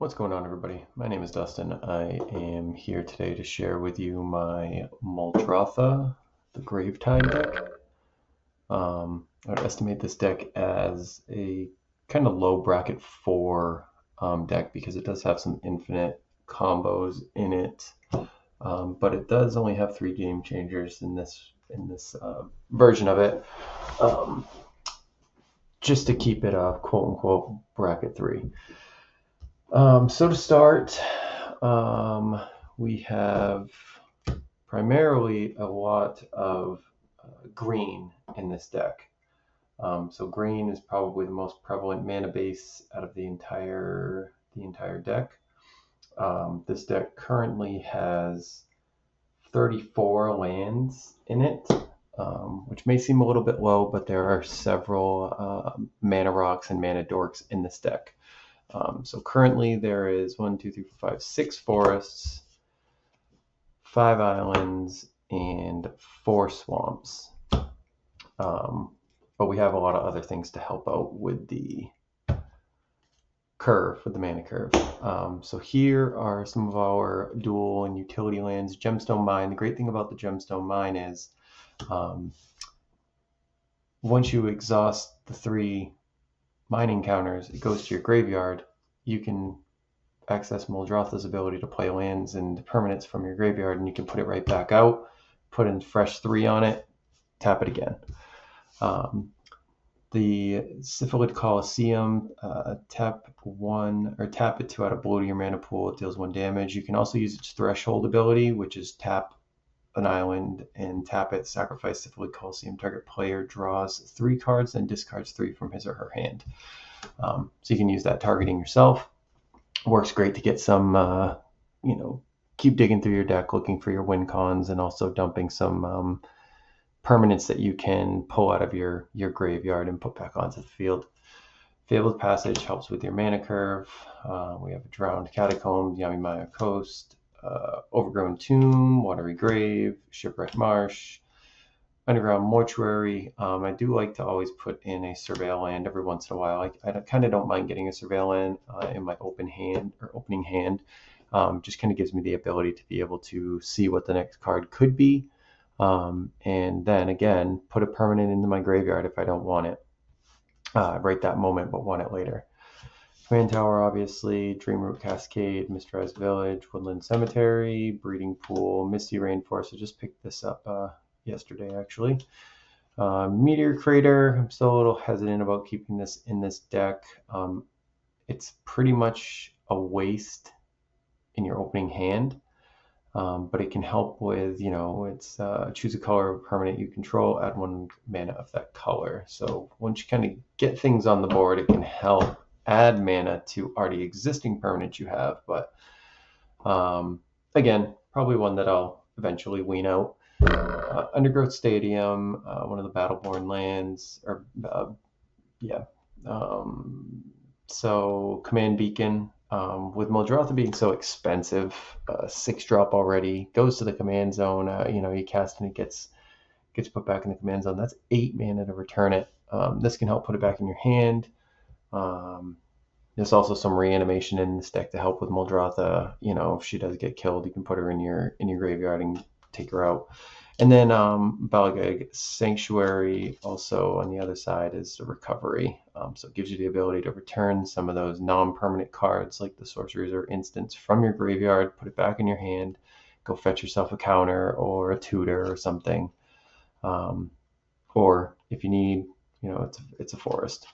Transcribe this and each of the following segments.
What's going on, everybody? My name is Dustin. I am here today to share with you my Muldrotha, the Gravetide deck. I would estimate this deck as a kind of low bracket 4 deck because it does have some infinite combos in it, but it does only have 3 game changers in this version of it, um, just to keep it a quote unquote bracket 3. So to start, we have primarily a lot of green in this deck. So green is probably the most prevalent mana base out of the entire deck. This deck currently has 34 lands in it, which may seem a little bit low, but there are several mana rocks and mana dorks in this deck. So currently there is 6 forests, 5 islands, and 4 swamps. But we have a lot of other things to help out with the curve, with the mana curve. So here are some of our dual and utility lands. Gemstone Mine. The great thing about the Gemstone Mine is once you exhaust the 3 mining counters, it goes to your graveyard. You can access Muldrotha's ability to play lands and permanents from your graveyard, and you can put it right back out, put in fresh 3 on it, tap it again. The Syphilid Coliseum, tap it to add a blue to your mana pool. It deals 1 damage. You can also use its Threshold ability, which is tap an island and tap it, sacrifice Syphilid Coliseum. Target player draws 3 cards, then discards 3 from his or her hand. So you can use that targeting yourself. Works great to get some, keep digging through your deck, looking for your win cons, and also dumping some permanents that you can pull out of your graveyard and put back onto the field. Fabled Passage helps with your mana curve. We have a Drowned Catacombs, Yamimaya Coast, Overgrown Tomb, Watery Grave, Shipwreck Marsh, Underground Mortuary. I do like to always put in a Surveil land every once in a while. I kind of don't mind getting a Surveil land in my opening hand. Just kind of gives me the ability to be able to see what the next card could be. And then again, put a permanent into my graveyard if I don't want it right that moment, but want it later. Command Tower, obviously, Dreamroot Cascade, Misterized Village, Woodland Cemetery, Breeding Pool, Misty Rainforest. I just picked this up yesterday, actually. Meteor Crater, I'm still a little hesitant about keeping this in this deck. It's pretty much a waste in your opening hand. But it can help with, it's choose a color of a permanent you control, add 1 mana of that color. So once you kind of get things on the board, it can help add mana to already existing permanents you have. But again, probably one that I'll eventually wean out. Undergrowth Stadium, one of the Battleborn lands, so Command Beacon. With Muldrotha being so expensive, 6-drop already, goes to the command zone. You cast and it gets put back in the command zone. That's 8 mana to return it. This can help put it back in your hand. There's also some reanimation in this deck to help with Muldrotha. If she does get killed, you can put her in your graveyard and take her out. And then Balagag Sanctuary also on the other side is a recovery. So it gives you the ability to return some of those non-permanent cards like the sorceries or instants from your graveyard, put it back in your hand, go fetch yourself a counter or a tutor or something. Or if you need, it's a forest.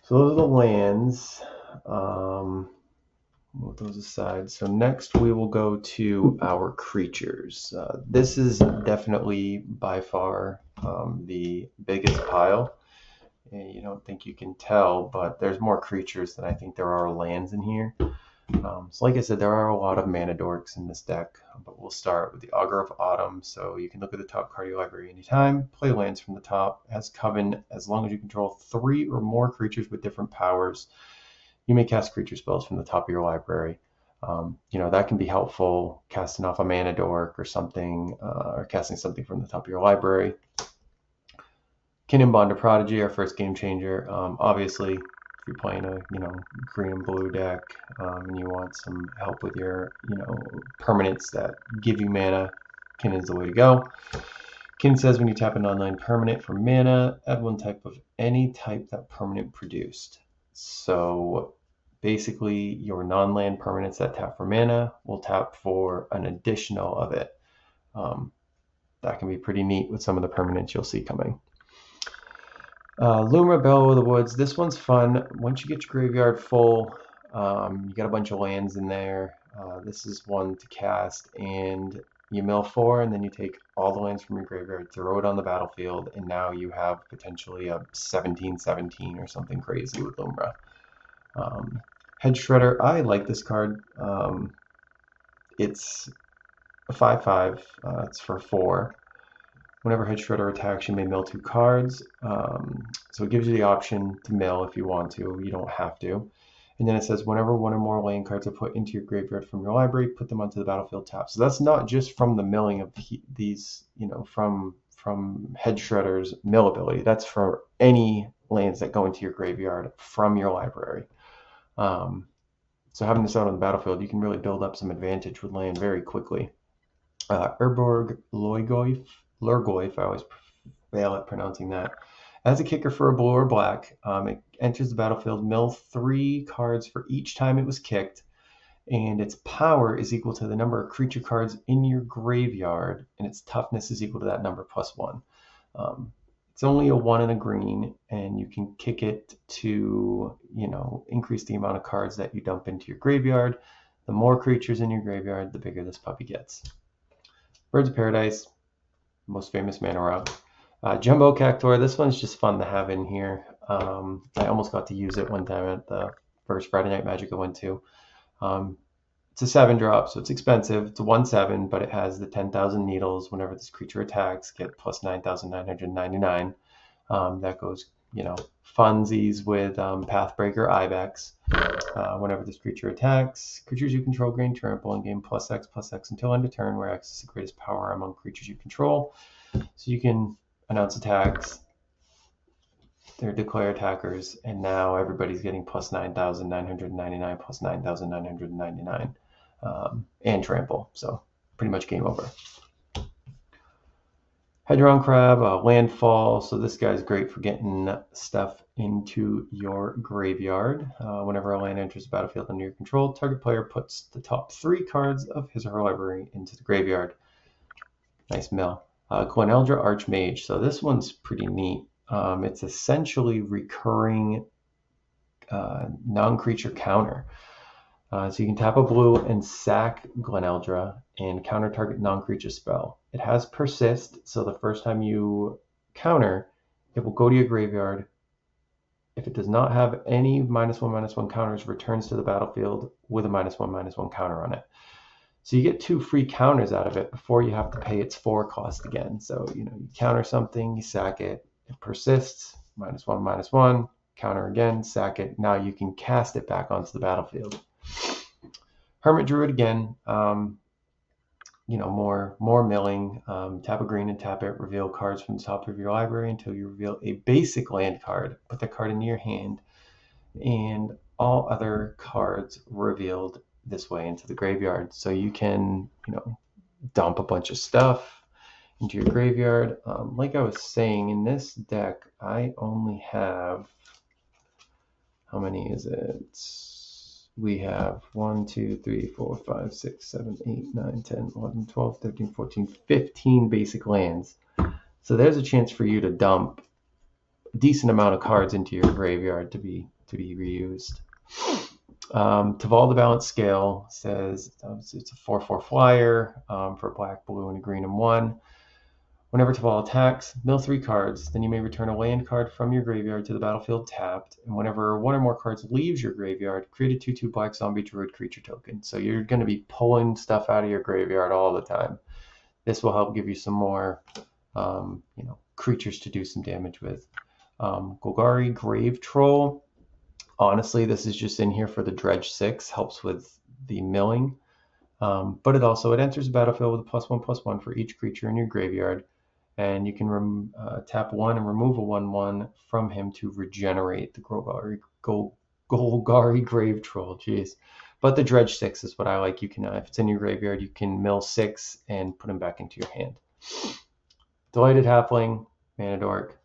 So those are the lands. Move those aside. So next we will go to our creatures. This is definitely by far the biggest pile. And you don't think you can tell, but there's more creatures than I think there are lands in here. So like I said, there are a lot of mana dorks in this deck, but we'll start with the Augur of Autumn. So you can look at the top card of your library anytime, play lands from the top. It has Coven. As long as you control 3 or more creatures with different powers, you may cast creature spells from the top of your library. That can be helpful, casting off a mana dork or something, or casting something from the top of your library. Kinnan Bond of Prodigy, our first game changer. Obviously, if you're playing a green and blue deck, and you want some help with your permanents that give you mana, Kinnon's the way to go. Kinnon says when you tap an online permanent for mana, add one type of any type that permanent produced. So basically your non-land permanents that tap for mana will tap for an additional of it. That can be pretty neat with some of the permanents you'll see coming. Lumra, Bellow of the Woods. This one's fun. Once you get your graveyard full, you got a bunch of lands in there. This is one to cast, and you mill 4, and then you take all the lands from your graveyard, throw it on the battlefield, and now you have potentially a 17/17 or something crazy with Lumra. Head Shredder, I like this card. It's a 5/5. It's for 4. Whenever Head Shredder attacks, you may mill 2 cards. So it gives you the option to mill if you want to. You don't have to. And then it says whenever one or more land cards are put into your graveyard from your library, put them onto the battlefield tap. So that's not just from the milling of these, from Head Shredder's mill ability. That's for any lands that go into your graveyard from your library. So having this out on the battlefield, you can really build up some advantage with land very quickly. Urborg Lurgoyf, I always fail at pronouncing that. As a kicker for a blue or black, it enters the battlefield, mill 3 cards for each time it was kicked, and its power is equal to the number of creature cards in your graveyard, and its toughness is equal to that number plus 1. It's only a 1 and a green, and you can kick it to, increase the amount of cards that you dump into your graveyard. The more creatures in your graveyard, the bigger this puppy gets. Birds of Paradise, most famous mana rock. Jumbo Cactuar, this one's just fun to have in here. I almost got to use it one time at the first Friday Night Magic I went to. It's a 7-drop, so it's expensive. It's a 1/7, but it has the 10,000 needles. Whenever this creature attacks, get plus 9,999. That goes, funsies with Pathbreaker Ibex. Whenever this creature attacks, creatures you control gain trample and gain +X until end of turn, where X is the greatest power among creatures you control. So you can announce attacks, they're declare attackers, and now everybody's getting plus 9,999, plus 9,999, and trample. So pretty much game over. Hedron Crab, Landfall. So this guy's great for getting stuff into your graveyard. Whenever a land enters the battlefield under your control, target player puts the top 3 cards of his or her library into the graveyard. Nice mill. Gleneldra Archmage. So this one's pretty neat. It's essentially recurring non-creature counter. So you can tap a blue and sack Gleneldra and counter target non-creature spell. It has persist, so the first time you counter, it will go to your graveyard. If it does not have any -1/-1 counters, returns to the battlefield with a -1/-1 counter on it. So you get 2 free counters out of it before you have to pay its 4 cost again. So you counter something, you sack it, it persists, -1/-1, counter again, sack it. Now you can cast it back onto the battlefield. Hermit Druid again, more milling. Tap a green and tap it, reveal cards from the top of your library until you reveal a basic land card. Put the card into your hand, and all other cards revealed this way into the graveyard. So you can, dump a bunch of stuff into your graveyard. Like I was saying, in this deck, I only have, how many is it? We have 1, 2, 3, 4, 5, 6, 7, 8, 9, 10, 11, 12, 13, 14, 15 basic lands. So there's a chance for you to dump a decent amount of cards into your graveyard to be reused. Taval the Balanced Scale says it's a 4/4 flyer for black, blue, and a green and 1. Whenever Taval attacks, mill 3 cards. Then you may return a land card from your graveyard to the battlefield tapped. And whenever 1 or more cards leaves your graveyard, create a 2/2 black zombie druid creature token. So you're going to be pulling stuff out of your graveyard all the time. This will help give you some more, creatures to do some damage with. Golgari Grave Troll. Honestly, this is just in here for the Dredge 6, helps with the milling. But it enters the battlefield with a +1/+1 for each creature in your graveyard. And you can tap 1 and remove a 1/1 from him to regenerate the Golgari Grave Troll. Jeez. But the Dredge 6 is what I like. You can, if it's in your graveyard, you can mill 6 and put him back into your hand. Delighted Halfling, Mana Dork.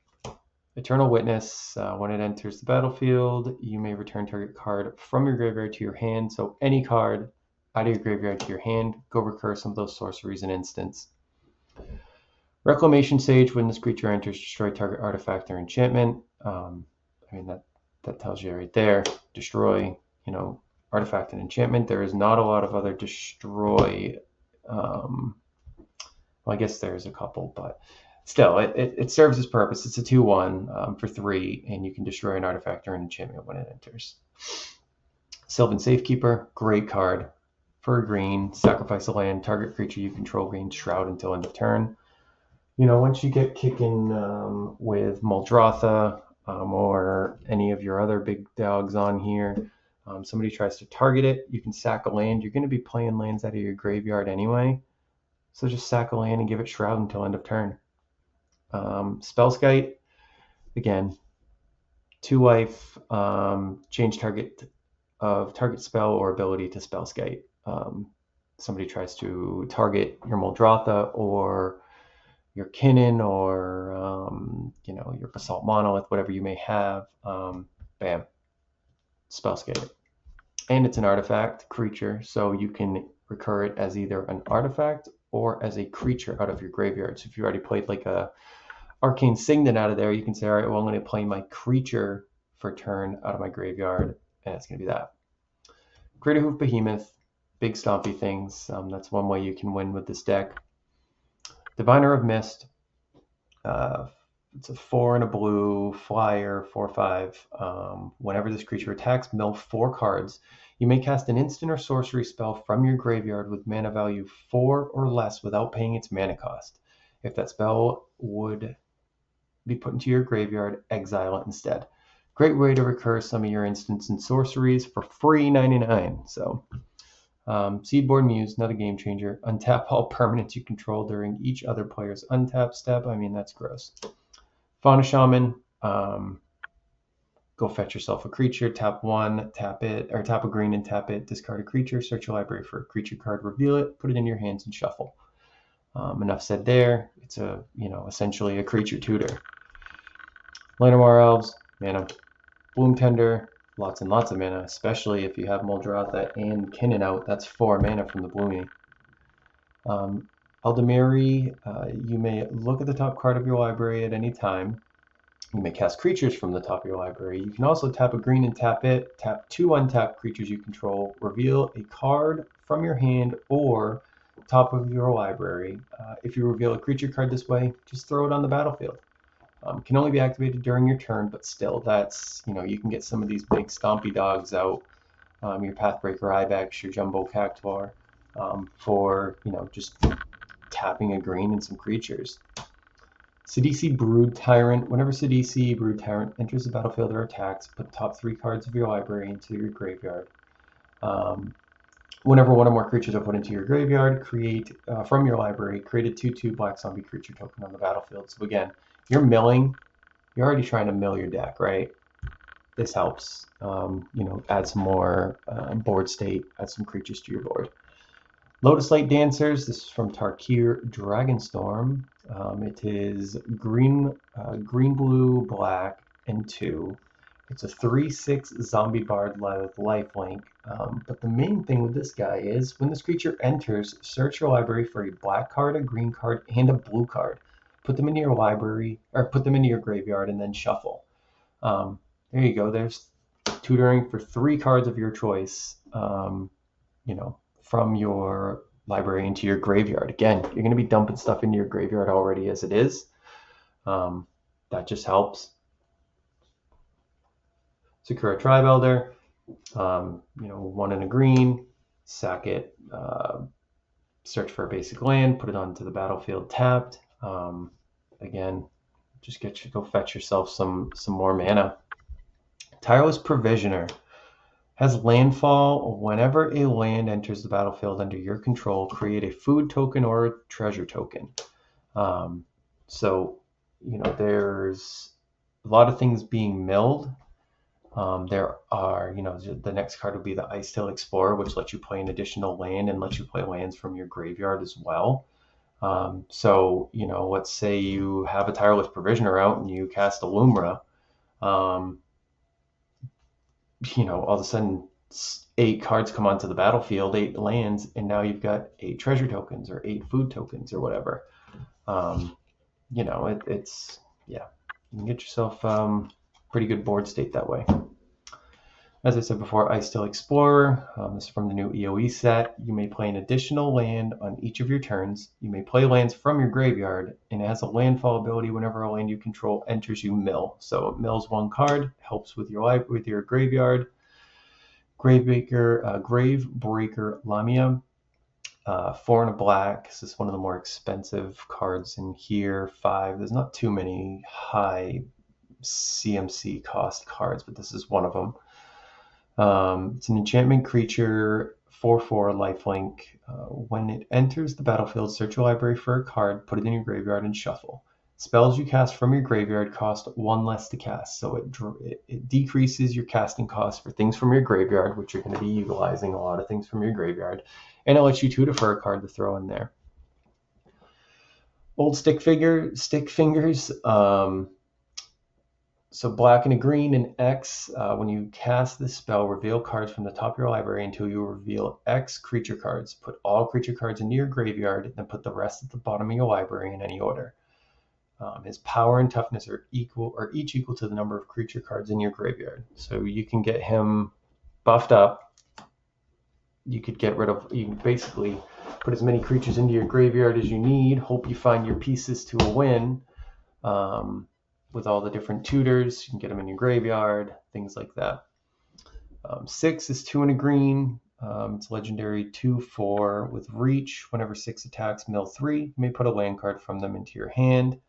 Eternal Witness, when it enters the battlefield, you may return target card from your graveyard to your hand. So any card out of your graveyard to your hand, go recur some of those sorceries and instants. Reclamation Sage, when this creature enters, destroy target artifact or enchantment. I mean, that tells you right there. Destroy, artifact and enchantment. There is not a lot of other destroy. Well, I guess there's a couple, but still, it serves its purpose. It's a 2/1 for 3, and you can destroy an artifact or an enchantment when it enters. Sylvan Safekeeper, great card. For a green, sacrifice a land, target creature you control gains Shroud until end of turn. Once you get kicking with Muldrotha or any of your other big dogs on here, somebody tries to target it, you can sack a land. You're going to be playing lands out of your graveyard anyway, so just sack a land and give it Shroud until end of turn. Spellskite, again, 2 life, change target spell or ability to Spellskite. Somebody tries to target your Muldrotha or your Kinnan or your Basalt Monolith, whatever you may have, bam, Spellskite. And it's an artifact creature, so you can recur it as either an artifact or as a creature out of your graveyard. So if you already played like a Arcane Signet out of there, you can say, all right, well, I'm going to play my creature for turn out of my graveyard, and it's going to be that. Greater Hoof Behemoth, big stompy things. That's one way you can win with this deck. Diviner of Mist, it's a 4 and a blue flyer, 4/5. Whenever this creature attacks, mill 4 cards. You may cast an instant or sorcery spell from your graveyard with mana value 4 or less without paying its mana cost. If that spell would be put into your graveyard, exile it instead. Great way to recur some of your instants and sorceries for free 99. So Seedborn Muse, not a game changer. Untap all permanents you control during each other player's untap step. I mean, that's gross. Fauna Shaman, go fetch yourself a creature, tap 1, tap it, or tap a green and tap it, discard a creature, search your library for a creature card, reveal it, put it in your hands and shuffle. Enough said there. It's essentially a creature tutor. Llanowar Elves, mana. Bloom Tender, lots and lots of mana, especially if you have Muldrotha and Kinnan out. That's 4 mana from the Bloomy. Eldamiri, you may look at the top card of your library at any time. You may cast creatures from the top of your library. You can also tap a green and tap it, tap 2 untapped creatures you control, reveal a card from your hand or top of your library. If you reveal a creature card this way, just throw it on the battlefield. Can only be activated during your turn, but still, that's, you can get some of these big stompy dogs out, your Pathbreaker Ibex, your Jumbo Cactuar, for, just tapping a green and some creatures. Sidisi Brood Tyrant. Whenever Sidisi Brood Tyrant enters the battlefield or attacks, put the top 3 cards of your library into your graveyard. Whenever one or more creatures are put into your graveyard, create from your library, create a 2/2 black zombie creature token on the battlefield. So again, you're milling, you're already trying to mill your deck, right? This helps, add some more board state, add some creatures to your board. Lotus Light Dancers, this is from Tarkir Dragonstorm. It is green, blue, black, and 2. It's a 3/6 zombie bard with lifelink. But the main thing with this guy is when this creature enters, search your library for a black card, a green card, and a blue card. Put them into your library, or put them into your graveyard, and then shuffle. There you go. There's tutoring for 3 cards of your choice, from your library into your graveyard. Again, you're going to be dumping stuff into your graveyard already as it is. That just helps. Sakura Tribe Elder, 1 and a green, sack it, search for a basic land, put it onto the battlefield tapped. Again, just go fetch yourself some more mana. Tireless Provisioner has landfall. Whenever a land enters the battlefield under your control, create a food token or a treasure token. So, you know, there's a lot of things being milled. There are, you know, the next card would be the Icetail Explorer, which lets you play an additional land and lets you play lands from your graveyard as well. So, you know, let's say you have a Tireless Provisioner out and you cast a Lumra. You know, all of a sudden 8 cards come onto the battlefield, 8 lands, and now you've got 8 treasure tokens or 8 food tokens or whatever. You know, it's yeah, you can get yourself pretty good board state that way. As I said before, Icetail Explorer. This is from the new EOE set. You may play an additional land on each of your turns. You may play lands from your graveyard, and it has a landfall ability whenever a land you control enters, you mill. So it mills 1 card, helps with your graveyard. Gravebreaker Lamia. 4 and a black. This is one of the more expensive cards in here. 5. There's not too many high CMC cost cards, but this is one of them. It's an enchantment creature, 4/4 lifelink. When it enters the battlefield, search your library for a card, put it in your graveyard, and shuffle. Spells you cast from your graveyard cost 1 less to cast, so it decreases your casting cost for things from your graveyard, which you're going to be utilizing a lot of things from your graveyard, and it lets you tutor for a card to throw in there. Old stick fingers. So black and a green and X, when you cast this spell, reveal cards from the top of your library until you reveal X creature cards. Put all creature cards into your graveyard, then put the rest at the bottom of your library in any order. His power and toughness are each equal to the number of creature cards in your graveyard. So you can get him buffed up. You could basically put as many creatures into your graveyard as you need. Hope you find your pieces to a win. With all the different tutors, you can get them in your graveyard, things like that. 6 is 2 and a green. It's legendary 2/4 with reach. Whenever 6 attacks, mill 3. You may put a land card from them into your hand.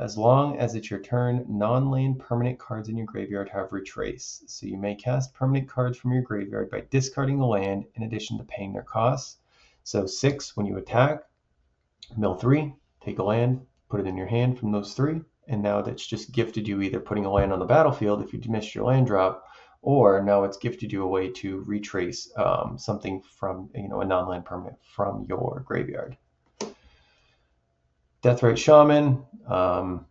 As long as it's your turn, non-land permanent cards in your graveyard have retrace. So you may cast permanent cards from your graveyard by discarding a land in addition to paying their costs. So 6, when you attack, mill 3, take a land, put it in your hand from those 3. And now that's just gifted you either putting a land on the battlefield if you missed your land drop, or now it's gifted you a way to retrace something from, you know, a non-land permanent from your graveyard. Deathrite Shaman, you know,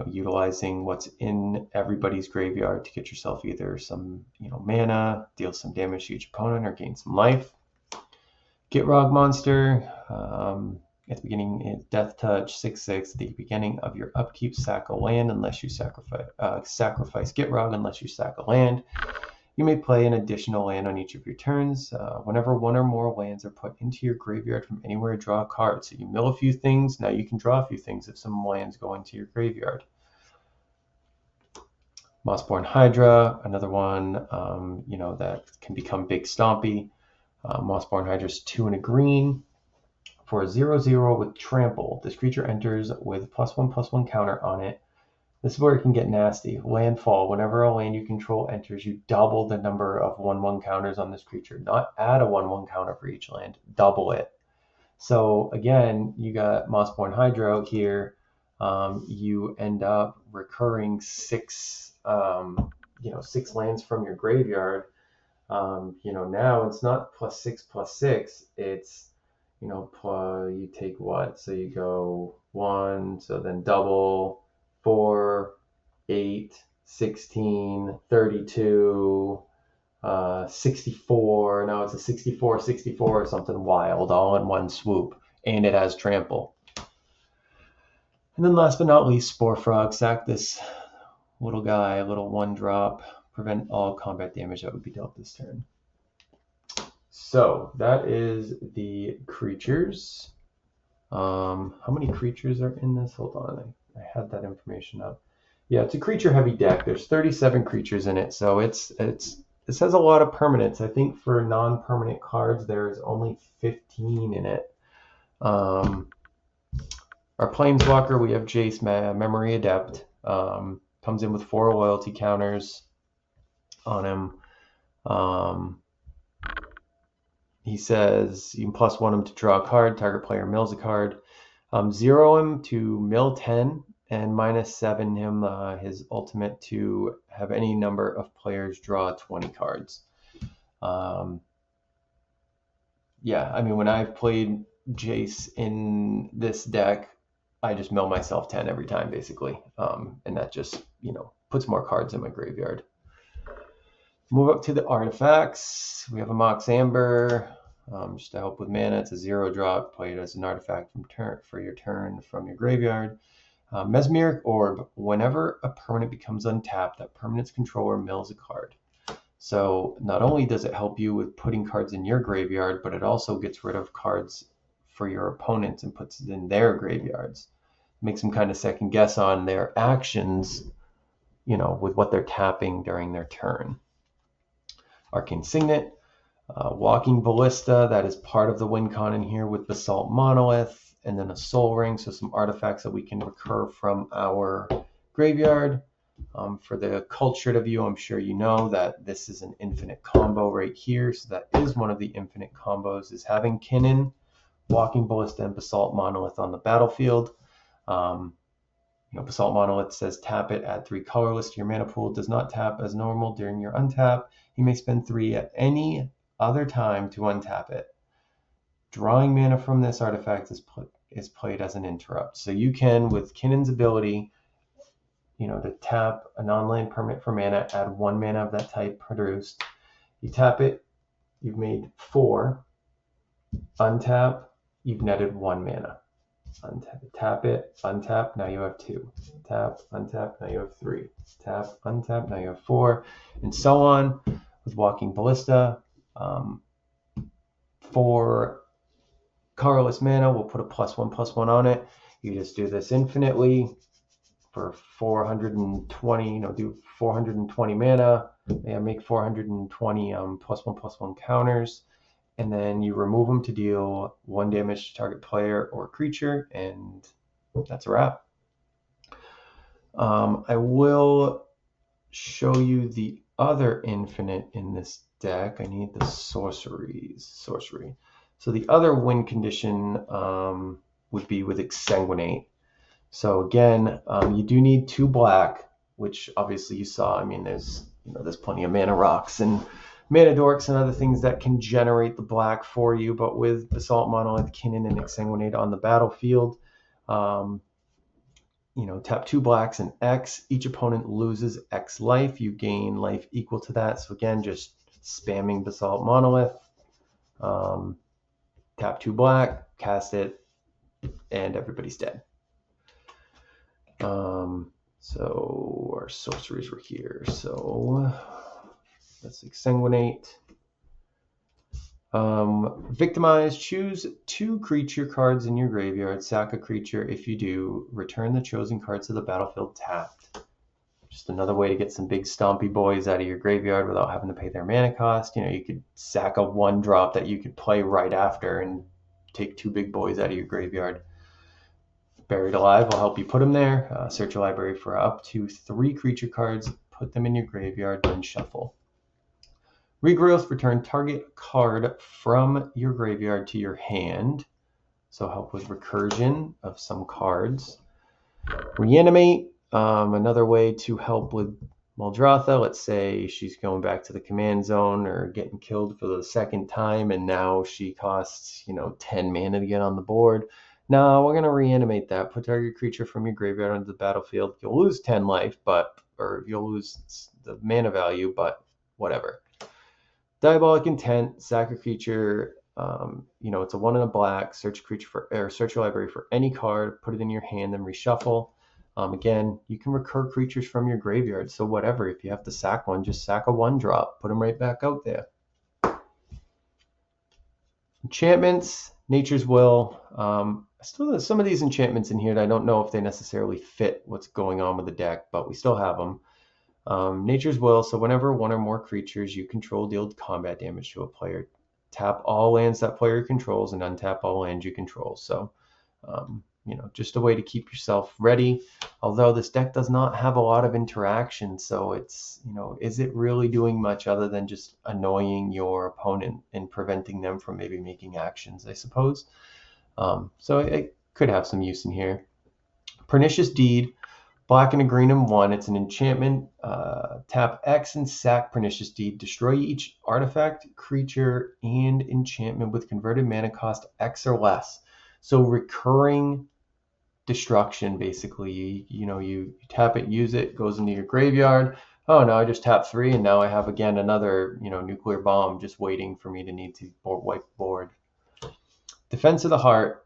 utilizing what's in everybody's graveyard to get yourself either some, you know, mana, deal some damage to each opponent, or gain some life. Gitrog Monster. At the beginning, Death Touch, 6/6. At the beginning of your upkeep, sack a land unless you sacrifice Gitrog unless you sack a land. You may play an additional land on each of your turns. Whenever 1 or more lands are put into your graveyard from anywhere, draw a card. So you mill a few things, now you can draw a few things if some lands go into your graveyard. Mossborn Hydra, another one, you know, that can become big stompy. Mossborn Hydra is 2 and a green. For a 0/0 with trample, this creature enters with +1/+1 counter on it. This is where it can get nasty. Landfall. Whenever a land you control enters, you double the number of 1/1 counters on this creature. Not add a 1/1 counter for each land. Double it. So again, you got Mossborn Hydra out here. You end up recurring 6 lands from your graveyard. You know, now it's not +6/6. It's, you know, you take what? So you go 1, so then double, 4, 8, 16, 32, 64. Now it's a 64 or something wild, all in one swoop. And it has trample. And then last but not least, Spore Frog. Sack this little guy, a little 1-drop. Prevent all combat damage that would be dealt this turn. So that is the creatures. How many creatures are in this? Hold on, I had that information up. Yeah, it's a creature heavy deck. There's 37 creatures in it, so this has a lot of permanents. I think for non-permanent cards, there's only 15 in it. Our Planeswalker, we have Jace, Memory Adept. Comes in with 4 loyalty counters on him. He says you can +1 him to draw a card. Target player mills a card. 0 him to mill 10 and -7 him his ultimate to have any number of players draw 20 cards. Yeah, I mean, when I've played Jace in this deck, I just mill myself 10 every time, basically. And that just, puts more cards in my graveyard. Move up to the artifacts. We have a Mox Amber, just to help with mana. It's a 0-drop. Play it as an artifact for your turn from your graveyard. Mesmeric Orb. Whenever a permanent becomes untapped, that permanent's controller mills a card. So not only does it help you with putting cards in your graveyard, but it also gets rid of cards for your opponents and puts it in their graveyards. Makes them kind of second guess on their actions, with what they're tapping during their turn. Arcane Signet, Walking Ballista, that is part of the win con in here with Basalt Monolith, and then a Soul Ring, so some artifacts that we can recur from our graveyard. For the cultured of you, I'm sure you know that this is an infinite combo right here, so that is one of the infinite combos, is having Kinnan, Walking Ballista, and Basalt Monolith on the battlefield. Basalt Monolith says tap it, add 3 colorless to your mana pool, does not tap as normal during your untap. You may spend 3 at any other time to untap it. Drawing mana from this artifact is played as an interrupt. So you can, with Kinnan's ability, to tap a non-land permanent for mana, add 1 mana of that type produced. You tap it, you've made 4. Untap, you've netted 1 mana. Tap it, untap, now you have 2. Tap, untap, now you have 3. Tap, untap, now you have 4. And so on with Walking Ballista. For colorless mana, we'll put a +1/+1 on it. You just do this infinitely for 420, do 420 mana. Make 420 +1/+1 counters. And then you remove them to deal 1 damage to target player or creature, and that's a wrap. I will show you the other infinite in this deck. I need the sorcery. So the other win condition would be with Exsanguinate. So again, you do need 2 black, which obviously you saw. I mean, there's plenty of mana rocks and mana dorks and other things that can generate the black for you, but with Basalt Monolith, Kinnan, and Exsanguinate on the battlefield, tap 2 blacks and X. Each opponent loses X life. You gain life equal to that. So again, just spamming Basalt Monolith. Tap 2 black, cast it, and everybody's dead. So our sorceries were here. So let's Exsanguinate. Victimize. Choose 2 creature cards in your graveyard. Sack a creature. If you do, return the chosen cards to the battlefield tapped. Just another way to get some big stompy boys out of your graveyard without having to pay their mana cost. You could sack a 1-drop that you could play right after and take 2 big boys out of your graveyard. Buried Alive will help you put them there. Search your library for up to 3 creature cards. Put them in your graveyard, then shuffle. Regrowth, return target card from your graveyard to your hand. So help with recursion of some cards. Reanimate, another way to help with Muldrotha. Let's say she's going back to the command zone or getting killed for the 2nd time, and now she costs 10 mana to get on the board. Now we're going to reanimate that. Put target creature from your graveyard onto the battlefield. You'll lose 10 life, or you'll lose the mana value, but whatever. Diabolic Intent, sack a creature. It's a 1 and a black. Search your library for any card. Put it in your hand, then reshuffle. Again, you can recur creatures from your graveyard. So whatever, if you have to sack one, just sack a 1-drop. Put them right back out there. Enchantments, Nature's Will. Still have some of these enchantments in here that I don't know if they necessarily fit what's going on with the deck, but we still have them. Nature's Will, so whenever 1 or more creatures you control deal combat damage to a player, tap all lands that player controls and untap all lands you control. So, just a way to keep yourself ready. Although this deck does not have a lot of interaction, so it's, is it really doing much other than just annoying your opponent and preventing them from maybe making actions, I suppose. So it could have some use in here. Pernicious Deed, black and a green and 1. It's an enchantment. Tap X and sack Pernicious Deed. Destroy each artifact, creature, and enchantment with converted mana cost X or less. So recurring destruction, basically. You tap it, use it, goes into your graveyard. Oh, now I just tap 3, and now I have again another nuclear bomb just waiting for me to need to wipe board. Defense of the Heart,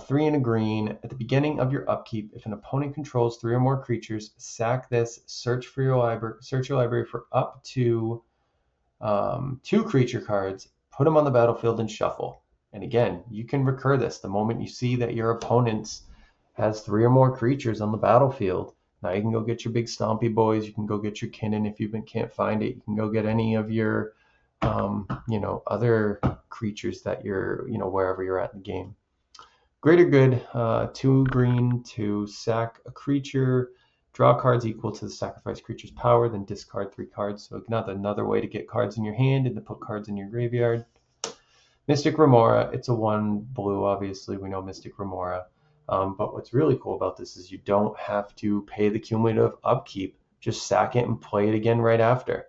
3 and a green. At the beginning of your upkeep, if an opponent controls 3 or more creatures, sack this. Search your library for up to 2 creature cards. Put them on the battlefield and shuffle. And again, you can recur this the moment you see that your opponent's has 3 or more creatures on the battlefield. Now you can go get your big stompy boys. You can go get your Kinnan if you can't find it. You can go get any of your, other creatures that you're, wherever you're at in the game. Greater Good, 2 green to sack a creature. Draw cards equal to the sacrifice creature's power, then discard 3 cards. So another way to get cards in your hand and to put cards in your graveyard. Mystic Remora, it's a 1 blue, obviously. We know Mystic Remora. But what's really cool about this is you don't have to pay the cumulative upkeep. Just sack it and play it again right after.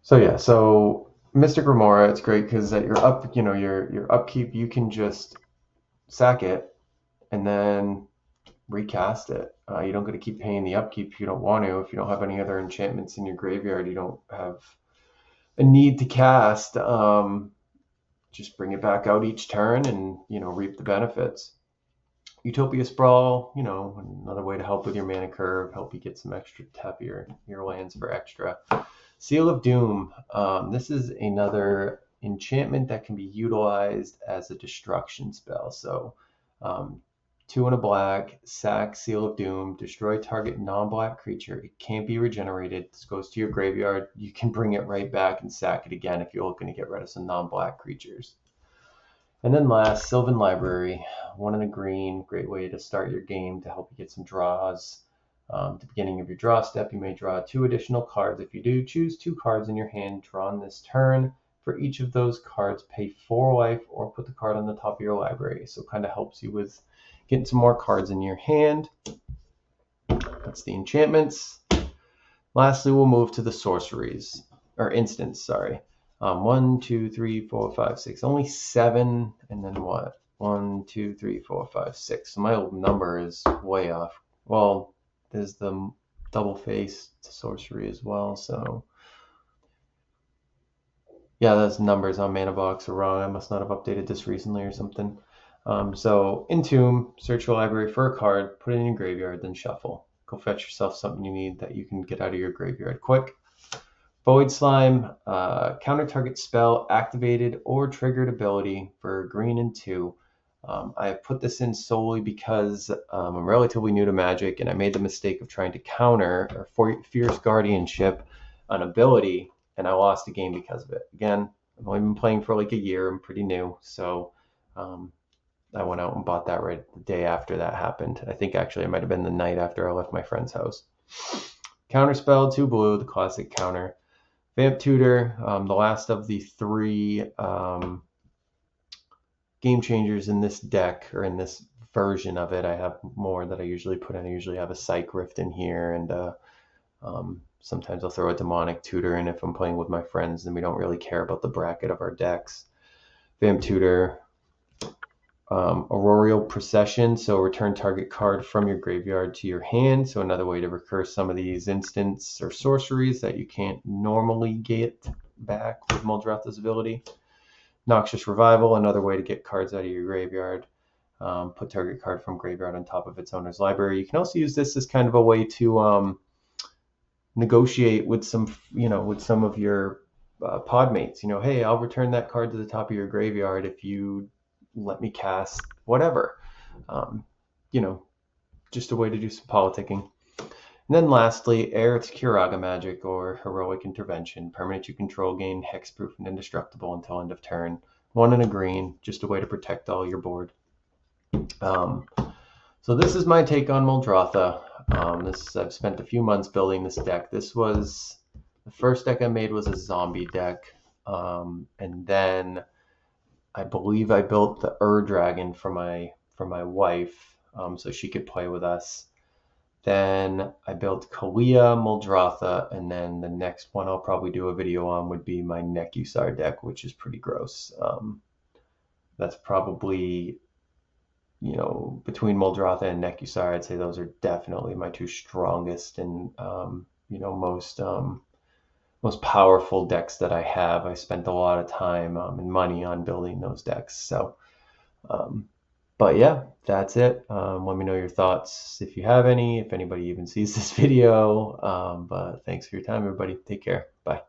So Mystic Remora, it's great because at your upkeep, you can just sack it and then recast it. You don't got to keep paying the upkeep if you don't want to. If you don't have any other enchantments in your graveyard, you don't have a need to cast. Just bring it back out each turn and, reap the benefits. Utopia Sprawl, another way to help with your mana curve, help you get some extra, tap your lands for extra. Seal of Doom, this is another enchantment that can be utilized as a destruction spell. So 2 and a black, sack Seal of Doom, destroy target non-black creature. It can't be regenerated. This goes to your graveyard. You can bring it right back and sack it again if you're looking to get rid of some non-black creatures. And then last, Sylvan Library, 1 and a green, great way to start your game to help you get some draws. At the beginning of your draw step, you may draw 2 additional cards. If you do, choose 2 cards in your hand drawn this turn. For each of those cards, pay 4 life or put the card on the top of your library. So it kind of helps you with getting some more cards in your hand. That's the enchantments. Lastly, we'll move to the sorceries, or instants, sorry. 1, 2, 3, 4, 5, 6. Only 7, and then what? 1, 2, 3, 4, 5, 6. So my number is way off. Well, there's the double-faced sorcery as well, so yeah, those numbers on Mana Box are wrong. I must not have updated this recently or something. So Entomb, search your library for a card, put it in your graveyard, then shuffle. Go fetch yourself something you need that you can get out of your graveyard quick. Void Slime, counter target spell, activated or triggered ability for green and 2. I have put this in solely because I'm relatively new to Magic, and I made the mistake of trying to counter or Fierce Guardianship an ability, and I lost a game because of it. Again, I've only been playing for like a year. I'm pretty new, so I went out and bought that right the day after that happened. I think actually it might have been the night after I left my friend's house. Counterspell, 2 blue, the classic counter. Vamp Tutor, the last of the 3 game changers in this deck, or in this version of it. I have more that I usually put in. I usually have a Psych Rift in here, and sometimes I'll throw a Demonic Tutor in if I'm playing with my friends and we don't really care about the bracket of our decks. Vamp Tutor, Aurorial Procession, so return target card from your graveyard to your hand. So another way to recur some of these instants or sorceries that you can't normally get back with Muldrotha's ability. Noxious Revival, another way to get cards out of your graveyard. Put target card from graveyard on top of its owner's library. You can also use this as kind of a way to negotiate with some of your pod mates. Hey, I'll return that card to the top of your graveyard if you let me cast whatever. Just a way to do some politicking. And then lastly, Aerith's Curaga Magic, or Heroic Intervention. Permanent you control gain hexproof and indestructible until end of turn. 1 and a green, just a way to protect all your board. So this is my take on Muldrotha. I've spent a few months building this deck. The first deck I made was a zombie deck. And then I believe I built the Dragon for my wife, so she could play with us. Then I built Kalia, Muldrotha, and then the next one I'll probably do a video on would be my Nekusar deck, which is pretty gross. That's probably, between Muldrotha and Nekusar, I'd say those are definitely my two strongest and, most powerful decks that I have. I spent a lot of time and money on building those decks. So, um, but yeah, that's it. Let me know your thoughts if you have any, if anybody even sees this video. But thanks for your time, everybody. Take care. Bye.